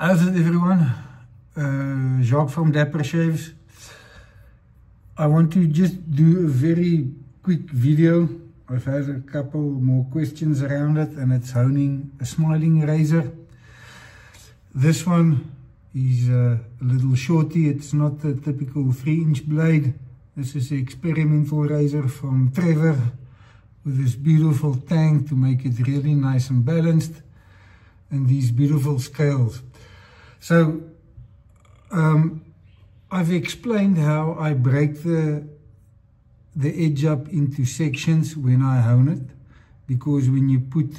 How's it, everyone? Jacques from Dapper Shaves. I want to just do a very quick video. I've had a couple more questions around it, and it's honing a smiling razor. This one is a little shorty. It's not the typical 3-inch blade. This is an experimental razor from Trevor with this beautiful tang to make it really nice and balanced, and these beautiful scales. So I've explained how I break the edge up into sections when I hone it, because when you put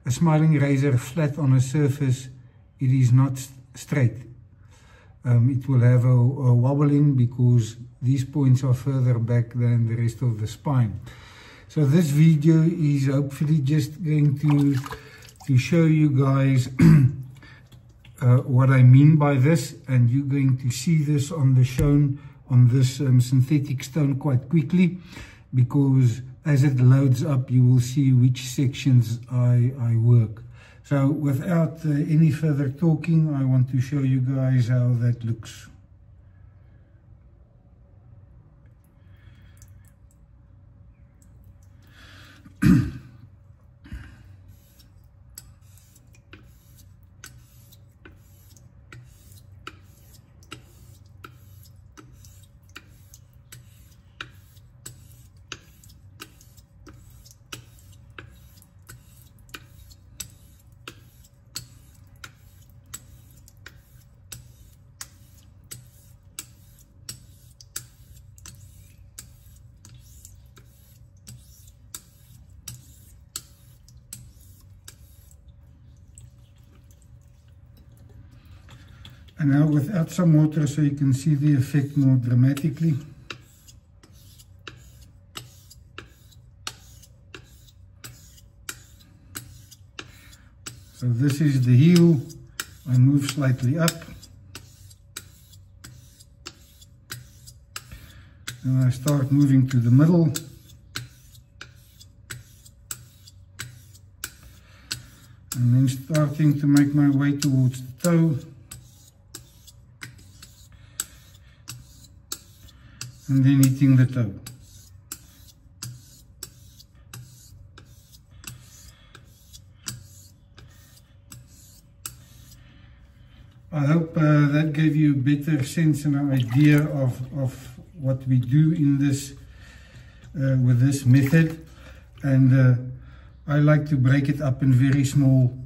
a smiling razor flat on a surface, it is not straight. It will have a wobbling because these points are further back than the rest of the spine. So this video is hopefully just going to show you guys what I mean by this, and you're going to see this on this synthetic stone quite quickly, because as it loads up you will see which sections I work. So without any further talking, I want to show you guys how that looks. And now without some water, so you can see the effect more dramatically. So this is the heel. I move slightly up. And I start moving to the middle. And then starting to make my way towards the toe. And then hitting the toe. I hope that gave you a better sense and an idea of what we do in this with this method. And I like to break it up in very small